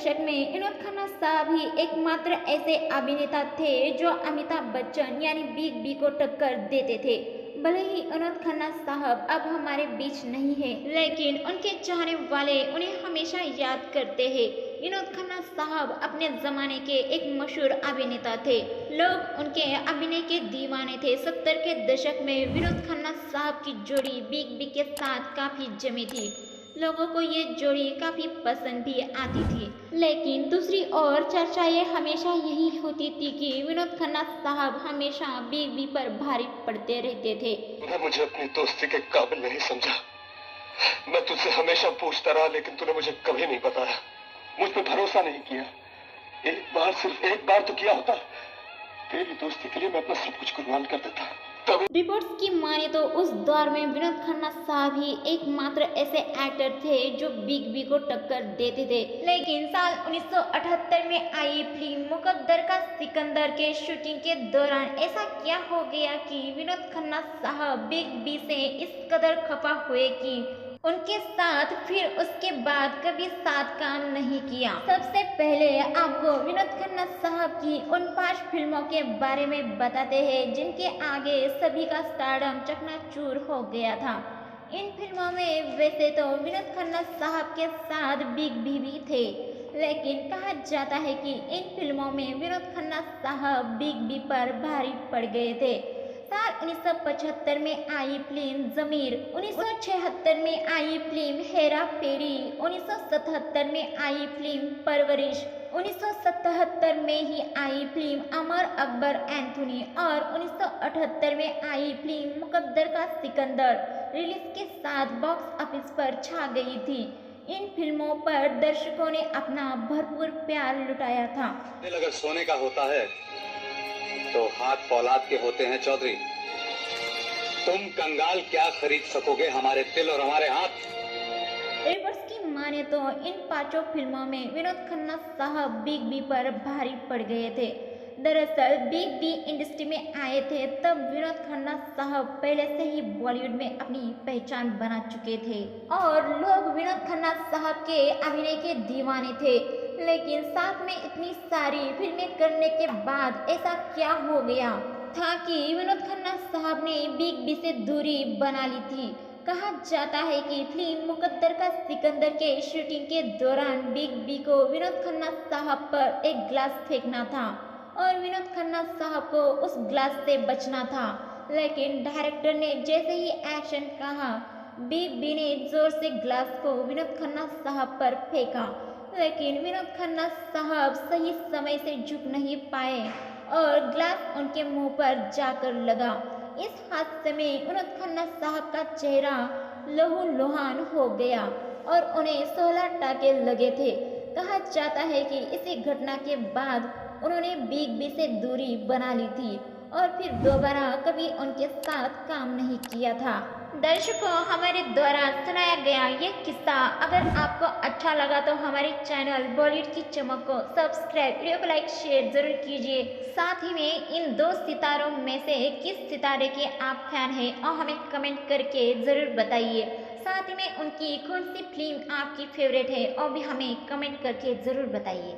दशक में विनोद खन्ना साहब ही एकमात्र ऐसे अभिनेता थे जो अमिताभ बच्चन यानी बिग बी को टक्कर देते थे। भले ही विनोद खन्ना साहब अब हमारे बीच नहीं है, लेकिन उनके चाहने वाले उन्हें हमेशा याद करते हैं। विनोद खन्ना साहब अपने जमाने के एक मशहूर अभिनेता थे। लोग उनके अभिनय के दीवाने थे। 70 के दशक में विनोद खन्ना साहब की जोड़ी बिग बी के साथ काफी जमी थी। लोगों को ये जोड़ी काफी पसंद भी आती थी, लेकिन दूसरी ओर चर्चाएं हमेशा यही होती थी कि विनोद खन्ना साहब हमेशा बिग बी पर भारी पड़ते रहते थे। तूने मुझे अपनी दोस्ती के काबिल नहीं समझा। मैं तुझसे हमेशा पूछता रहा, लेकिन तूने मुझे कभी नहीं बताया, मुझ पे भरोसा नहीं किया। एक बार, सिर्फ एक बार तो किया होता। तेरी दोस्ती के लिए मैं अपना सब कुछ कुर्बान कर देता। रिपोर्ट्स की माने तो उस दौर में विनोद खन्ना साहब ही एकमात्र ऐसे एक्टर थे जो बिग बी को टक्कर देते थे। लेकिन साल 1978 में आई फिल्म मुकद्दर का सिकंदर के शूटिंग के दौरान ऐसा क्या हो गया कि विनोद खन्ना साहब बिग बी से इस कदर खफा हुए कि उनके साथ फिर उसके बाद कभी साथ काम नहीं किया। सबसे पहले आपको विनोद खन्ना साहब की उन 5 फिल्मों के बारे में बताते हैं जिनके आगे सभी का स्टारडम चकनाचूर हो गया था। इन फिल्मों में वैसे तो विनोद खन्ना साहब के साथ बिग बी भी थे, लेकिन कहा जाता है कि इन फिल्मों में विनोद खन्ना साहब बिग बी पर भारी पड़ गए थे। साल 1975 में आई फिल्म जमीर, 1976 में आई फिल्म हेरा फेरी, 1977 में आई फिल्म परवरिश, 1977 में ही आई फिल्म अमर अकबर एंथोनी और 1978 में आई फिल्म मुकद्दर का सिकंदर रिलीज के साथ बॉक्स ऑफिस पर छा गई थी। इन फिल्मों पर दर्शकों ने अपना भरपूर प्यार लुटाया था। अगर सोने का होता है तो हाथ फौलाद के होते हैं चौधरी। तुम कंगाल क्या खरीद सकोगे हमारे दिल और हमारे हाथ। रिपोर्ट्स की माने तो इन 5 फिल्मों में विनोद खन्ना साहब बिग बी पर भारी पड़ गए थे। दरअसल बिग बी इंडस्ट्री में आए थे तब विनोद खन्ना साहब पहले से ही बॉलीवुड में अपनी पहचान बना चुके थे और लोग विनोद खन्ना साहब के अभिनय के दीवाने थे। लेकिन साथ में इतनी सारी फिल्में करने के बाद ऐसा क्या हो गया था कि विनोद खन्ना साहब ने बिग बी से दूरी बना ली थी। कहा जाता है कि फिल्म मुकद्दर का सिकंदर के शूटिंग के दौरान बिग बी को विनोद खन्ना साहब पर एक ग्लास फेंकना था और विनोद खन्ना साहब को उस ग्लास से बचना था, लेकिन डायरेक्टर ने जैसे ही एक्शन कहा, बिग बी ने जोर से ग्लास को विनोद खन्ना साहब पर फेंका, लेकिन विनोद खन्ना साहब सही समय से झुक नहीं पाए और ग्लास उनके मुंह पर जाकर लगा। इस हादसे में विनोद खन्ना साहब का चेहरा लहूलुहान हो गया और उन्हें 16 टाके लगे थे। कहा जाता है कि इसी घटना के बाद उन्होंने बिग बी से दूरी बना ली थी और फिर दोबारा कभी उनके साथ काम नहीं किया था। दर्शकों, हमारे द्वारा सुनाया गया ये किस्सा अगर आपको अच्छा लगा तो हमारे चैनल बॉलीवुड की चमक को सब्सक्राइब, वीडियो को लाइक शेयर जरूर कीजिए। साथ ही में इन 2 सितारों में से किस सितारे के आप फैन हैं और हमें कमेंट करके ज़रूर बताइए। साथ ही में उनकी कौन सी फिल्म आपकी फेवरेट है और भी हमें कमेंट करके ज़रूर बताइए।